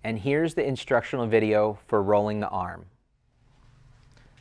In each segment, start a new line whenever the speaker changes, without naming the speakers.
And here's the instructional video for rolling the arm.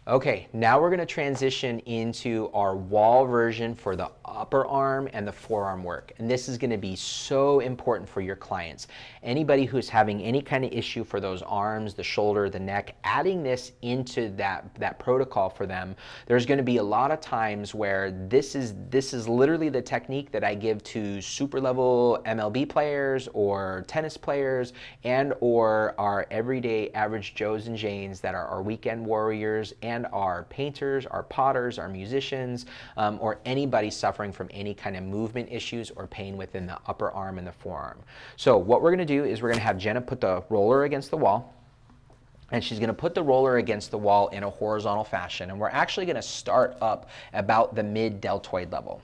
Okay, now we're going to transition into our wall version for the upper arm and the forearm work. And this is going to be so important for your clients. Anybody who's having any kind of issue for those arms, the shoulder, the neck, adding this into that protocol for them, there's going to be a lot of times where this is literally the technique that I give to super level MLB players or tennis players and or our everyday average Joes and Janes that are our weekend warriors and our painters, our potters, our musicians, or anybody suffering from any kind of movement issues or pain within the upper arm and the forearm. So what we're going to do is we're going to have Jenna put the roller against the wall, and she's going to put the roller against the wall in a horizontal fashion, and we're actually going to start up about the mid-deltoid level.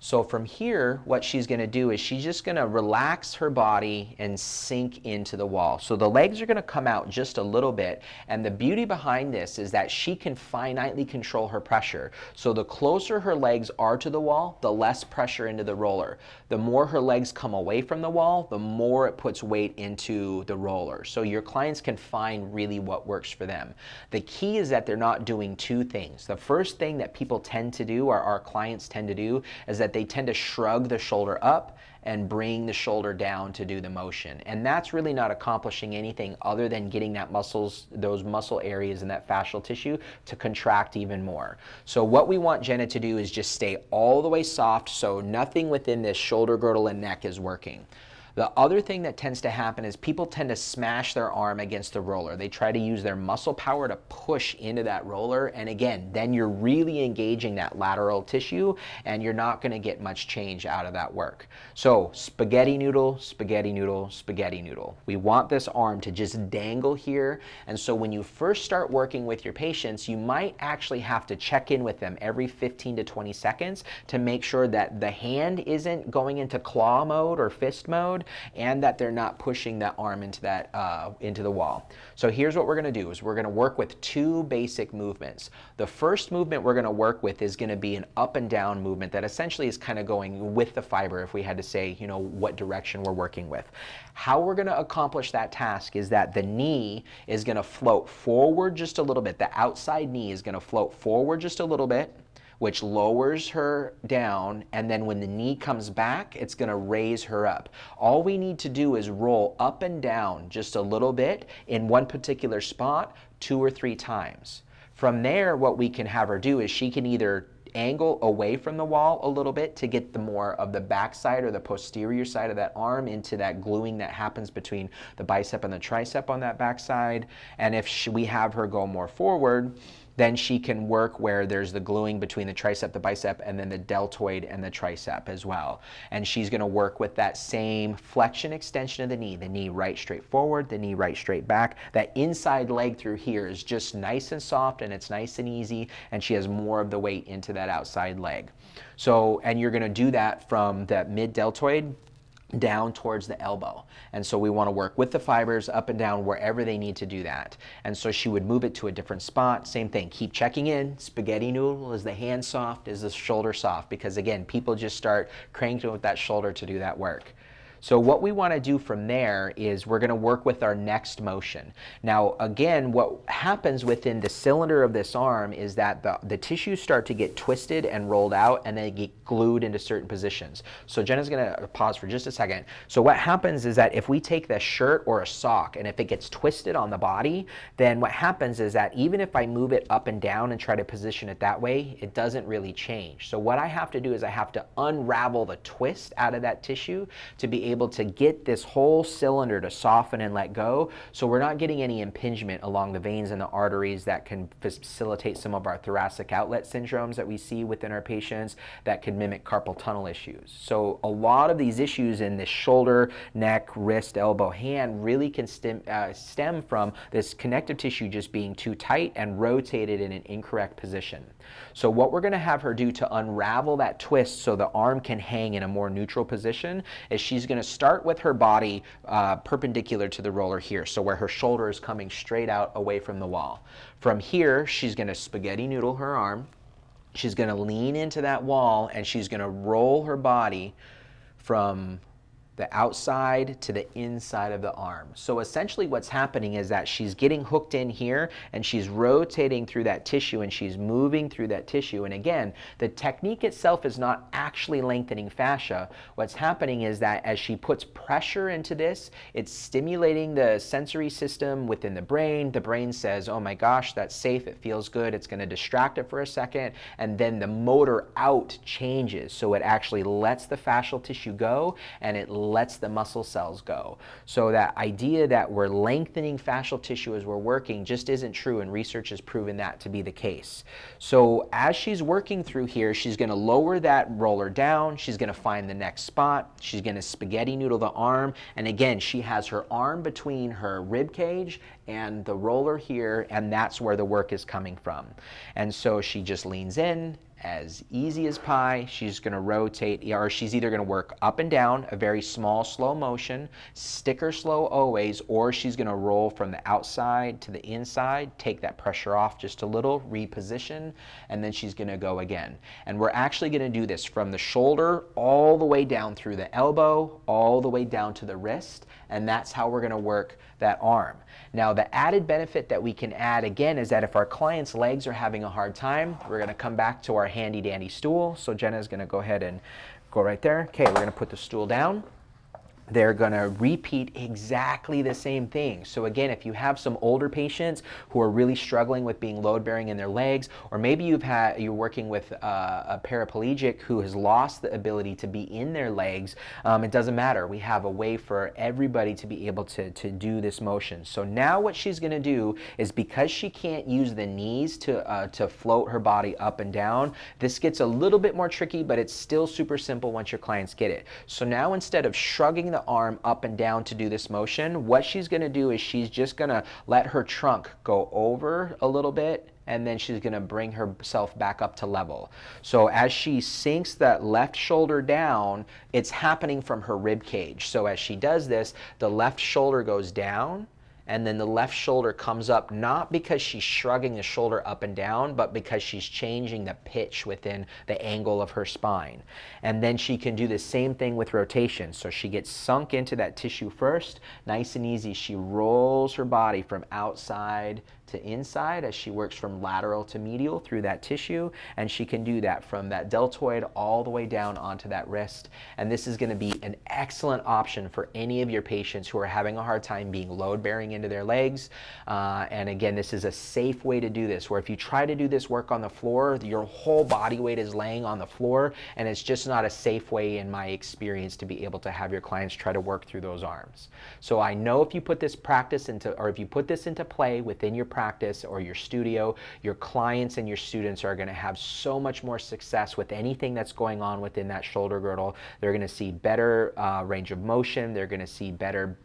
So from here, what she's going to do is she's just going to relax her body and sink into the wall. So the legs are going to come out just a little bit, and the beauty behind this is that she can finitely control her pressure. So the closer her legs are to the wall, the less pressure into the roller. The more her legs come away from the wall, the more it puts weight into the roller. So your clients can find really what works for them. The key is that they're not doing two things. The first thing that people tend to do, or our clients tend to do, is that they tend to shrug the shoulder up and bring the shoulder down to do the motion. And that's really not accomplishing anything other than getting those muscle areas in that fascial tissue to contract even more. So what we want Jenna to do is just stay all the way soft, so nothing within this shoulder girdle and neck is working. The other thing that tends to happen is people tend to smash their arm against the roller. They try to use their muscle power to push into that roller, and again, then you're really engaging that lateral tissue and you're not going to get much change out of that work. So spaghetti noodle, spaghetti noodle, spaghetti noodle. We want this arm to just dangle here, and so when you first start working with your patients, you might actually have to check in with them every 15 to 20 seconds to make sure that the hand isn't going into claw mode or fist mode, and that they're not pushing that arm into the wall. So here's what we're going to do is we're going to work with two basic movements. The first movement we're going to work with is going to be an up and down movement that essentially is kind of going with the fiber, if we had to say, you know, what direction we're working with. How we're going to accomplish that task is that the knee is going to float forward just a little bit. The outside knee is going to float forward just a little bit, which lowers her down, and then when the knee comes back, it's going to raise her up. All we need to do is roll up and down just a little bit in one particular spot 2 or 3 times. From there, what we can have her do is she can either angle away from the wall a little bit to get the more of the backside or the posterior side of that arm into that gluing that happens between the bicep and the tricep on that backside. And if we have her go more forward, then she can work where there's the gluing between the tricep, the bicep, and then the deltoid and the tricep as well. And she's going to work with that same flexion extension of the knee right straight forward, the knee right straight back. That inside leg through here is just nice and soft, and it's nice and easy, and she has more of the weight into that outside leg. So, and you're going to do that from that mid-deltoid down towards the elbow. And so we want to work with the fibers up and down wherever they need to do that. And so she would move it to a different spot. Same thing, keep checking in. Spaghetti noodle, is the hand soft? Is the shoulder soft? Because again, people just start cranking with that shoulder to do that work. So what we want to do from there is we're going to work with our next motion. Now again, what happens within the cylinder of this arm is that the tissues start to get twisted and rolled out, and they get glued into certain positions. So Jenna's going to pause for just a second. So what happens is that if we take the shirt or a sock and if it gets twisted on the body, then what happens is that even if I move it up and down and try to position it that way, it doesn't really change. So what I have to do is I have to unravel the twist out of that tissue to be able to get this whole cylinder to soften and let go, so we're not getting any impingement along the veins and the arteries that can facilitate some of our thoracic outlet syndromes that we see within our patients that can mimic carpal tunnel issues. So a lot of these issues in the shoulder, neck, wrist, elbow, hand really can stem from this connective tissue just being too tight and rotated in an incorrect position. So what we're going to have her do to unravel that twist so the arm can hang in a more neutral position is she's going to start with her body perpendicular to the roller here, so where her shoulder is coming straight out away from the wall. From here, she's going to spaghetti noodle her arm. She's going to lean into that wall, and she's going to roll her body from the outside to the inside of the arm. So essentially what's happening is that she's getting hooked in here and she's rotating through that tissue and she's moving through that tissue. And again, the technique itself is not actually lengthening fascia. What's happening is that as she puts pressure into this, it's stimulating the sensory system within the brain. The brain says, oh my gosh, that's safe, it feels good, it's going to distract it for a second, and then the motor out changes. So it actually lets the fascial tissue go and it lets the muscle cells go. So that idea that we're lengthening fascial tissue as we're working just isn't true, and research has proven that to be the case. So as she's working through here, she's going to lower that roller down, she's going to find the next spot, she's going to spaghetti noodle the arm, and again, she has her arm between her rib cage and the roller here, and that's where the work is coming from. And so she just leans in, as easy as pie. She's going to rotate, or she's either going to work up and down, a very small, slow motion, stick her slow always, or she's going to roll from the outside to the inside, take that pressure off just a little, reposition, and then she's going to go again. And we're actually going to do this from the shoulder all the way down through the elbow, all the way down to the wrist, and that's how we're going to work that arm. Now, the added benefit that we can add again is that if our client's legs are having a hard time, we're going to come back to our handy dandy stool. So Jenna's going to go ahead and go right there. Okay, we're going to put the stool down. They're going to repeat exactly the same thing. So again, if you have some older patients who are really struggling with being load bearing in their legs, or maybe you're working with a paraplegic who has lost the ability to be in their legs, it doesn't matter. We have a way for everybody to be able to do this motion. So now what she's going to do is, because she can't use the knees to float her body up and down, this gets a little bit more tricky, but it's still super simple once your clients get it. So now, instead of shrugging the arm up and down to do this motion, what she's going to do is she's just going to let her trunk go over a little bit, and then she's going to bring herself back up to level. So as she sinks that left shoulder down, it's happening from her rib cage. So as she does this, the left shoulder goes down, and then the left shoulder comes up, not because she's shrugging the shoulder up and down, but because she's changing the pitch within the angle of her spine. And then she can do the same thing with rotation. So she gets sunk into that tissue first, nice and easy. She rolls her body from outside to inside as she works from lateral to medial through that tissue, and she can do that from that deltoid all the way down onto that wrist. And this is going to be an excellent option for any of your patients who are having a hard time being load bearing into their legs. And again, this is a safe way to do this, where if you try to do this work on the floor, your whole body weight is laying on the floor, and it's just not a safe way, in my experience, to be able to have your clients try to work through those arms. So I know if you put this practice into, or if you put this into play within your practice or your studio, your clients and your students are going to have so much more success with anything that's going on within that shoulder girdle. They're going to see better range of motion. They're going to see better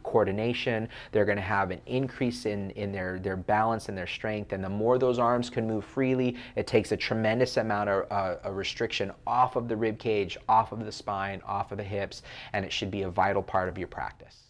coordination. They're going to have an increase in their balance and their strength. And the more those arms can move freely, it takes a tremendous amount of a restriction off of the rib cage, off of the spine, off of the hips, and it should be a vital part of your practice.